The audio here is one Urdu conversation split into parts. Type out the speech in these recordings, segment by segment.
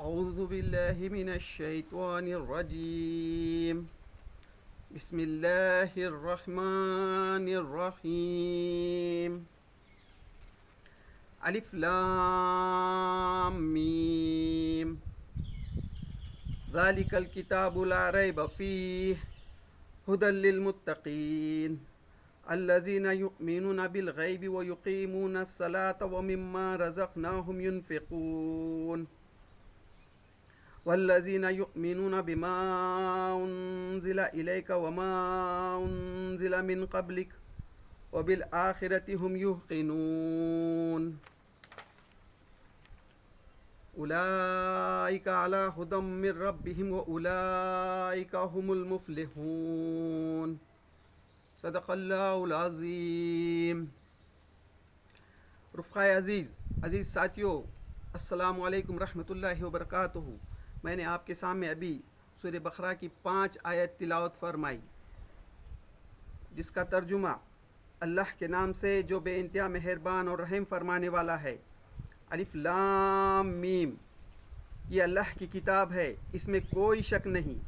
أعوذ بالله من الشيطان الرجيم. بسم الله الرحمن الرحيم. ألف لام ميم. ذلك الكتاب لا ريب فيه هدى للمتقين الذين يؤمنون بالغيب ويقيمون الصلاة ومما رزقناهم ينفقون والذين يؤمنون بما أنزل إليك وما أنزل من قبلك وبالآخرة هم يوقنون أولئك على هدى من ربهم وأولئك هم المفلحون. صدق اللہ العظیم. رفقائے عزیز ساتھیو، السلام علیکم رحمۃ اللہ وبرکاتہ. میں نے آپ کے سامنے ابھی سورہ بقرہ کی 5 آیت تلاوت فرمائی، جس کا ترجمہ اللہ کے نام سے جو بے انتہا مہربان اور رحم فرمانے والا ہے. الف لام میم. یہ اللہ کی کتاب ہے، اس میں کوئی شک نہیں.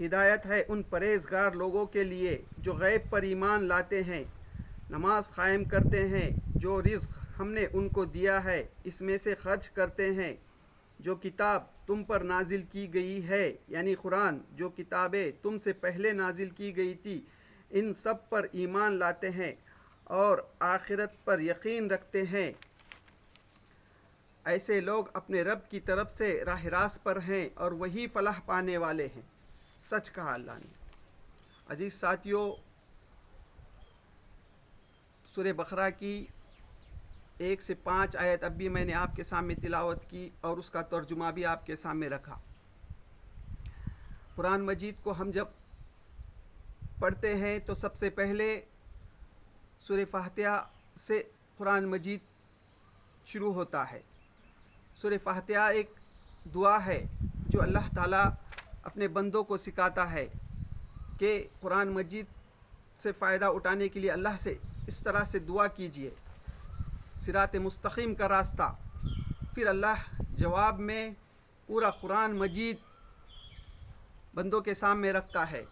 ہدایت ہے ان پرہیزگار لوگوں کے لیے جو غیب پر ایمان لاتے ہیں، نماز قائم کرتے ہیں، جو رزق ہم نے ان کو دیا ہے اس میں سے خرچ کرتے ہیں، جو کتاب تم پر نازل کی گئی ہے یعنی قرآن، جو کتابیں تم سے پہلے نازل کی گئی تھی ان سب پر ایمان لاتے ہیں اور آخرت پر یقین رکھتے ہیں. ایسے لوگ اپنے رب کی طرف سے راہ راست پر ہیں اور وہی فلاح پانے والے ہیں. سچ کہا اللہ نے. عزیز ساتھیو، سورہ بقرہ کی 1 سے 5 آیت اب بھی میں نے آپ کے سامنے تلاوت کی اور اس کا ترجمہ بھی آپ کے سامنے رکھا. قرآن مجید کو ہم جب پڑھتے ہیں تو سب سے پہلے سورہ فاتحہ سے قرآن مجید شروع ہوتا ہے. سورہ فاتحہ ایک دعا ہے جو اللہ تعالیٰ اپنے بندوں کو سکھاتا ہے کہ قرآن مجید سے فائدہ اٹھانے کے لیے اللہ سے اس طرح سے دعا کیجیے، صراط مستقیم کا راستہ. پھر اللہ جواب میں پورا قرآن مجید بندوں کے سامنے رکھتا ہے.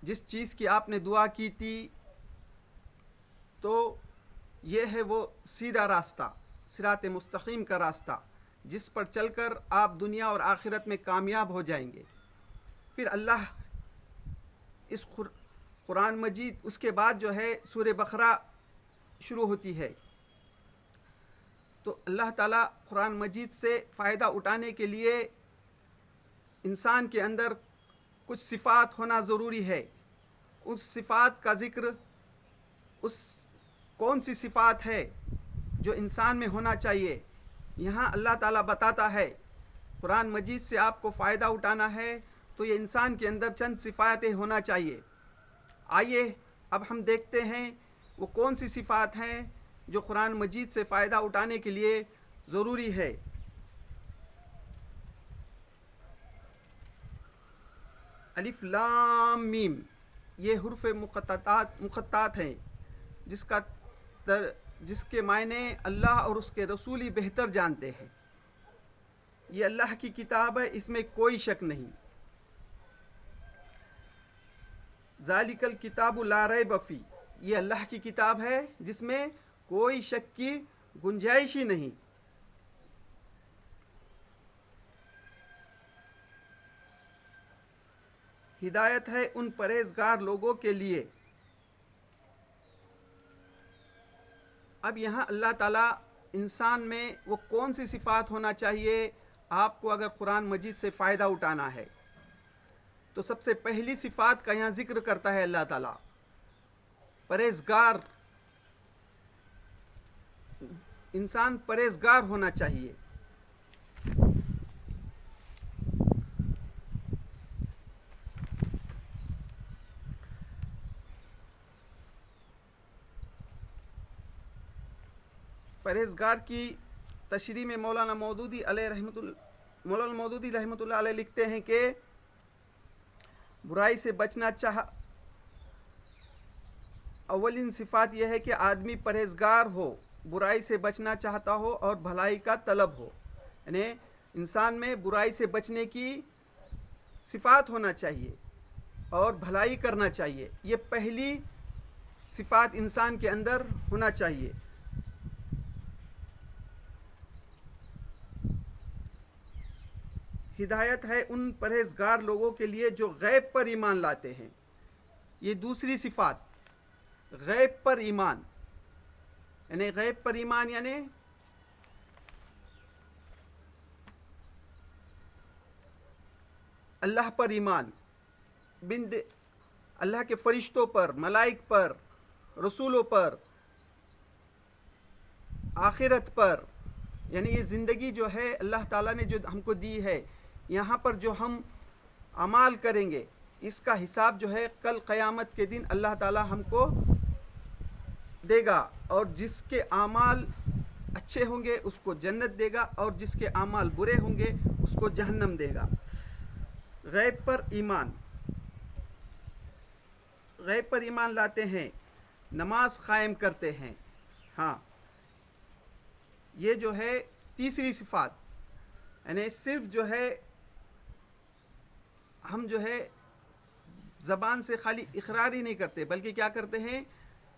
جس چیز کی آپ نے دعا کی تھی تو یہ ہے وہ سیدھا راستہ، صراط مستقیم کا راستہ، جس پر چل کر آپ دنیا اور آخرت میں کامیاب ہو جائیں گے. پھر اللہ اس قرآن مجید اس کے بعد جو ہے سورہ بقرہ شروع ہوتی ہے. تو اللہ تعالیٰ قرآن مجید سے فائدہ اٹھانے کے لیے انسان کے اندر کچھ صفات ہونا ضروری ہے. اس صفات کا ذکر، اس کون سی صفات ہے جو انسان میں ہونا چاہیے، یہاں اللہ تعالیٰ بتاتا ہے. قرآن مجید سے آپ کو فائدہ اٹھانا ہے تو یہ انسان کے اندر چند صفاتیں ہونا چاہیے. آئیے اب ہم دیکھتے ہیں وہ کون سی صفات ہیں جو قرآن مجید سے فائدہ اٹھانے کے لیے ضروری ہے. الف لام میم یہ حروف مقطعات ہیں جس کے معنی اللہ اور اس کے رسول ہی بہتر جانتے ہیں. یہ اللہ کی کتاب ہے، اس میں کوئی شک نہیں. ذالک الکتاب لا ریب فیہ. یہ اللہ کی کتاب ہے جس میں کوئی شک کی گنجائش ہی نہیں. ہدایت ہے ان پرہیزگار لوگوں کے لیے. اب یہاں اللہ تعالیٰ انسان میں وہ کون سی صفات ہونا چاہیے آپ کو اگر قرآن مجید سے فائدہ اٹھانا ہے، تو سب سے پہلی صفات کا یہاں ذکر کرتا ہے اللہ تعالیٰ. پرہیزگار انسان پرہیزگار ہونا چاہیے. پرہیزگار کی تشریح میں مولانا مودودی رحمۃ اللہ علیہ لکھتے ہیں کہ برائی سے بچنا اولین صفات یہ ہے کہ آدمی پرہیزگار ہو، برائی سے بچنا چاہتا ہو اور بھلائی کا طلب ہو. یعنی انسان میں برائی سے بچنے کی صفات ہونا چاہیے اور بھلائی کرنا چاہیے. یہ پہلی صفات انسان کے اندر ہونا چاہیے. ہدایت ہے ان پرہیزگار لوگوں کے لیے جو غیب پر ایمان لاتے ہیں. یہ دوسری صفات، غیب پر ایمان. یعنی غیب پر ایمان یعنی اللہ پر ایمان، اللہ کے فرشتوں پر، ملائک پر، رسولوں پر، آخرت پر. یعنی یہ زندگی جو ہے اللہ تعالیٰ نے جو ہم کو دی ہے، یہاں پر جو ہم اعمال کریں گے اس کا حساب جو ہے کل قیامت کے دن اللہ تعالیٰ ہم کو دے گا. اور جس کے اعمال اچھے ہوں گے اس کو جنت دے گا، اور جس کے اعمال برے ہوں گے اس کو جہنم دے گا. غیب پر ایمان، غیب پر ایمان لاتے ہیں، نماز قائم کرتے ہیں. ہاں، یہ جو ہے تیسری صفات. یعنی صرف جو ہے ہم جو ہے زبان سے خالی اقرار ہی نہیں کرتے بلکہ کیا کرتے ہیں،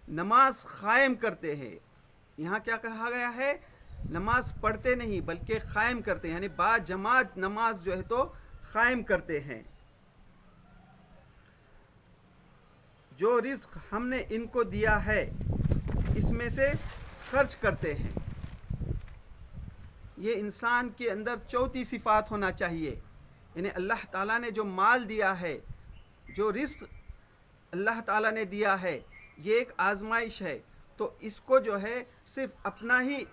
نماز قائم کرتے ہیں. یہاں کیا کہا گیا ہے، نماز پڑھتے نہیں بلکہ قائم کرتے ہیں. یعنی با جماعت نماز جو ہے تو قائم کرتے ہیں. جو رزق ہم نے ان کو دیا ہے اس میں سے خرچ کرتے ہیں. یہ انسان کے اندر چوتھی صفات ہونا چاہیے. یعنی اللہ تعالیٰ نے جو مال دیا ہے، جو رزق اللہ تعالیٰ نے دیا ہے، یہ ایک آزمائش ہے. تو اس کو جو ہے صرف اپنا ہی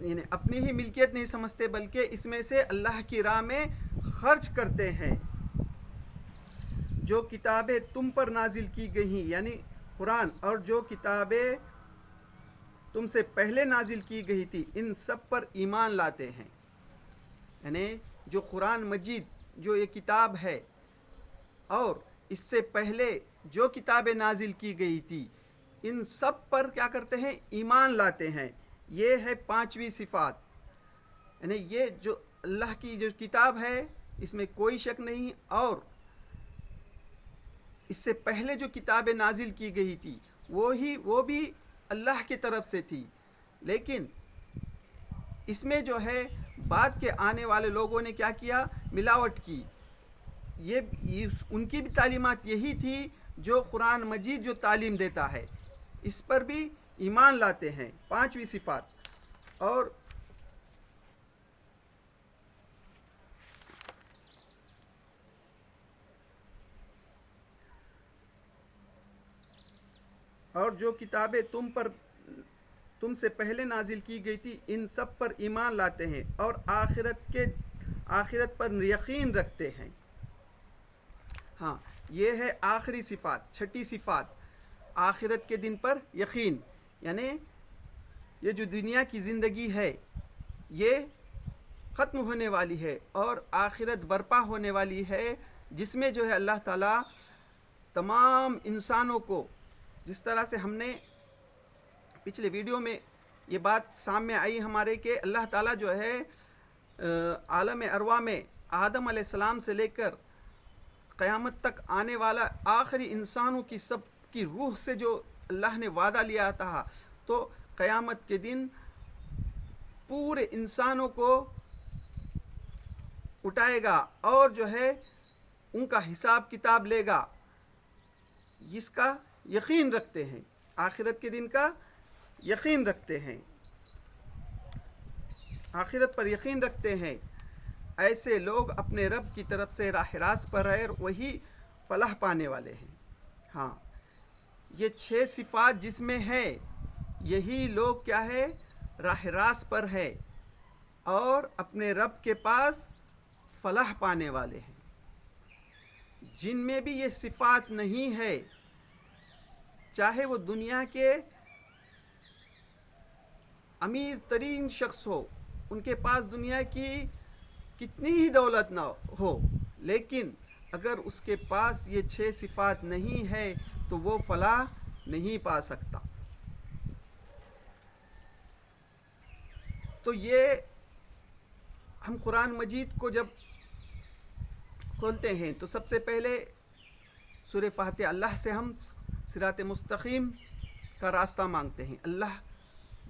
یعنی اپنی ہی ملکیت نہیں سمجھتے بلکہ اس میں سے اللہ کی راہ میں خرچ کرتے ہیں. جو کتابیں تم پر نازل کی گئی یعنی قرآن، اور جو کتابیں تم سے پہلے نازل کی گئی تھی ان سب پر ایمان لاتے ہیں. یعنی جو قرآن مجید جو یہ کتاب ہے اور اس سے پہلے جو کتابیں نازل کی گئی تھی ان سب پر کیا کرتے ہیں، ایمان لاتے ہیں. یہ ہے پانچویں صفات. یعنی یہ جو اللہ کی جو کتاب ہے اس میں کوئی شک نہیں، اور اس سے پہلے جو کتابیں نازل کی گئی تھی وہ بھی اللہ کی طرف سے تھی. لیکن اس میں جو ہے بعد کے آنے والے لوگوں نے کیا کیا، ملاوٹ کی. یہ ان کی بھی تعلیمات یہی تھی جو قرآن مجید جو تعلیم دیتا ہے، اس پر بھی ایمان لاتے ہیں. پانچویں صفات. اور جو کتابیں تم سے پہلے نازل کی گئی تھی ان سب پر ایمان لاتے ہیں اور آخرت پر یقین رکھتے ہیں. ہاں، یہ ہے آخری صفات، چھٹی صفات، آخرت کے دن پر یقین. یعنی یہ جو دنیا کی زندگی ہے یہ ختم ہونے والی ہے اور آخرت برپا ہونے والی ہے، جس میں جو ہے اللہ تعالیٰ تمام انسانوں کو، جس طرح سے ہم نے پچھلے ویڈیو میں یہ بات سامنے آئی ہمارے کہ اللہ تعالیٰ جو ہے عالم ارواح میں آدم علیہ السلام سے لے کر قیامت تک آنے والا آخری انسانوں کی سب کی روح سے جو اللہ نے وعدہ لیا تھا، تو قیامت کے دن پورے انسانوں کو اٹھائے گا اور جو ہے ان کا حساب کتاب لے گا. جس کا یقین رکھتے ہیں، آخرت کے دن کا یقین رکھتے ہیں، آخرت پر یقین رکھتے ہیں، ایسے لوگ اپنے رب کی طرف سے راہ راست پر ہے، وہی فلاح پانے والے ہیں. ہاں، یہ 6 صفات جس میں ہے یہی لوگ کیا ہے، راہ راست پر ہے اور اپنے رب کے پاس فلاح پانے والے ہیں. جن میں بھی یہ صفات نہیں ہے، چاہے وہ دنیا کے امیر ترین شخص ہو، ان کے پاس دنیا کی کتنی ہی دولت نہ ہو، لیکن اگر اس کے پاس یہ 6 صفات نہیں ہے تو وہ فلاح نہیں پا سکتا. تو یہ ہم قرآن مجید کو جب کھولتے ہیں تو سب سے پہلے سورہ فاتحہ اللہ سے ہم صراط مستقیم کا راستہ مانگتے ہیں. اللہ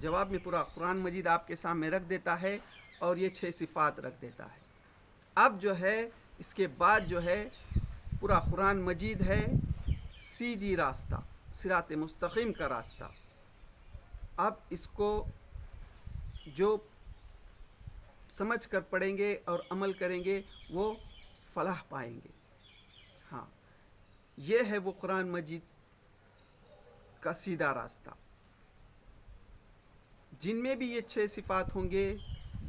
جواب میں پورا قرآن مجید آپ کے سامنے رکھ دیتا ہے اور یہ 6 صفات رکھ دیتا ہے. اب جو ہے اس کے بعد جو ہے پورا قرآن مجید ہے سیدھی راستہ، صراط مستقیم کا راستہ. اب اس کو جو سمجھ کر پڑھیں گے اور عمل کریں گے وہ فلاح پائیں گے. ہاں، یہ ہے وہ قرآن مجید کا سیدھا راستہ. جن میں بھی یہ 6 صفات ہوں گے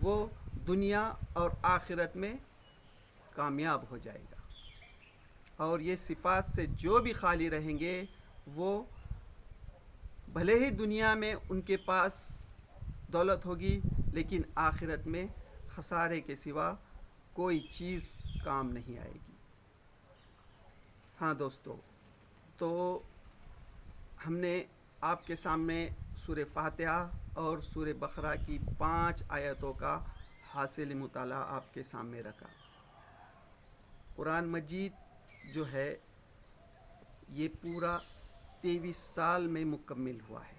وہ دنیا اور آخرت میں کامیاب ہو جائے گا، اور یہ صفات سے جو بھی خالی رہیں گے وہ بھلے ہی دنیا میں ان کے پاس دولت ہوگی لیکن آخرت میں خسارے کے سوا کوئی چیز کام نہیں آئے گی. ہاں دوستو، تو ہم نے آپ کے سامنے سورہ فاتحہ اور سورہ بقرہ کی 5 آیتوں کا حاصل مطالعہ آپ کے سامنے رکھا. قرآن مجید جو ہے یہ پورا 23 سال میں مکمل ہوا ہے،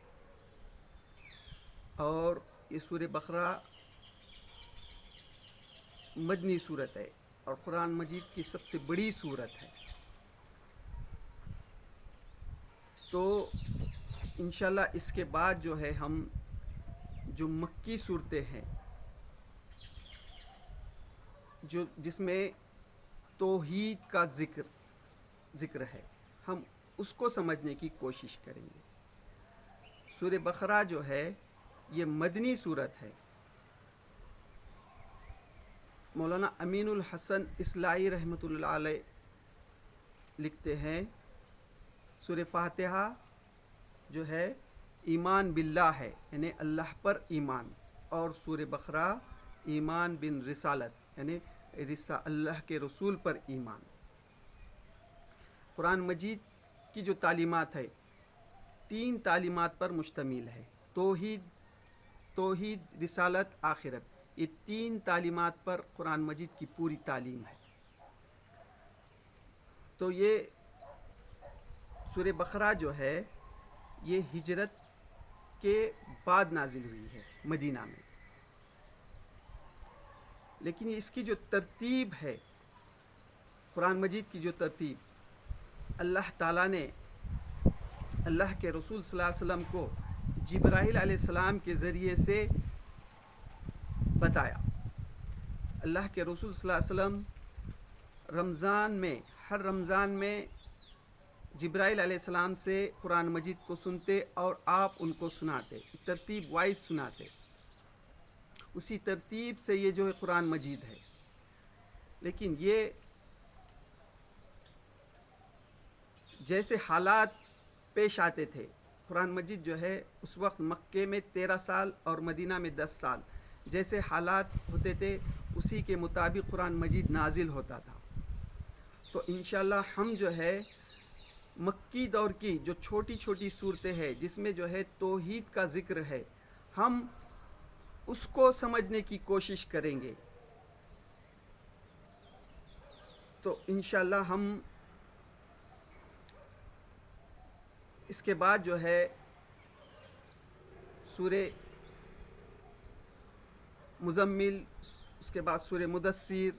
اور یہ سورہ بقرہ مدنی صورت ہے اور قرآن مجید کی سب سے بڑی صورت ہے. تو انشاءاللہ اس کے بعد جو ہے ہم جو مکی صورتیں ہیں جس میں توحید کا ذکر ہے، ہم اس کو سمجھنے کی کوشش کریں گے. سورہ بقرہ جو ہے یہ مدنی صورت ہے. مولانا امین الحسن اصلاحی رحمۃ اللہ علیہ لکھتے ہیں سورہ فاتحہ جو ہے ایمان باللہ ہے، یعنی اللہ پر ایمان، اور سورہ بقرہ ایمان بن رسالت یعنی اللہ کے رسول پر ایمان. قرآن مجید کی جو تعلیمات ہے 3 تعلیمات پر مشتمل ہے، توحید، رسالت، آخرت. یہ 3 تعلیمات پر قرآن مجید کی پوری تعلیم ہے. تو یہ سورہ بقرہ جو ہے یہ ہجرت کے بعد نازل ہوئی ہے مدینہ میں، لیکن اس کی جو ترتیب ہے، قرآن مجید کی جو ترتیب اللہ تعالیٰ نے اللہ کے رسول صلی اللہ علیہ وسلم کو جبرائیل علیہ السلام کے ذریعے سے بتایا. اللہ کے رسول صلی اللہ علیہ وسلم ہر رمضان میں جبرائیل علیہ السلام سے قرآن مجید کو سنتے اور آپ ان کو سناتے، ترتیب وائز سناتے. اسی ترتیب سے یہ جو ہے قرآن مجید ہے. لیکن یہ جیسے حالات پیش آتے تھے، قرآن مجید جو ہے اس وقت مکے میں 13 سال اور مدینہ میں 10 سال جیسے حالات ہوتے تھے اسی کے مطابق قرآن مجید نازل ہوتا تھا. تو انشاءاللہ ہم جو ہے مکی دور کی جو چھوٹی چھوٹی صورتیں ہیں جس میں جو ہے توحید کا ذکر ہے، ہم اس کو سمجھنے کی کوشش کریں گے. تو انشاءاللہ ہم اس کے بعد جو ہے سورہ مزمل، اس کے بعد سورہ مدثر،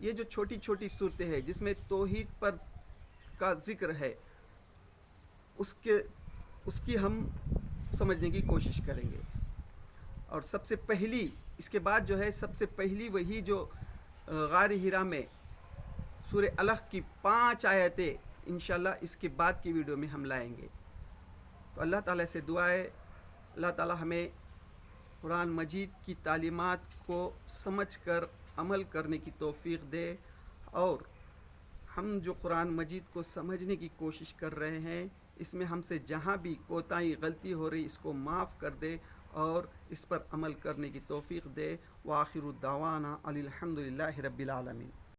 یہ جو چھوٹی چھوٹی صورتیں ہیں جس میں توحید پر کا ذکر ہے اس کی ہم سمجھنے کی کوشش کریں گے. اور سب سے پہلی اس کے بعد جو ہے سب سے پہلی وہی جو غار حرا میں سورہ الق کی 5 آیتیں انشاءاللہ اس کے بعد کی ویڈیو میں ہم لائیں گے. تو اللہ تعالیٰ سے دعا ہے اللہ تعالیٰ ہمیں قرآن مجید کی تعلیمات کو سمجھ کر عمل کرنے کی توفیق دے، اور ہم جو قرآن مجید کو سمجھنے کی کوشش کر رہے ہیں اس میں ہم سے جہاں بھی کوتاہی غلطی ہو رہی اس کو معاف کر دے اور اس پر عمل کرنے کی توفیق دے. وآخر الدعوانا الحمدللہ رب العالمین.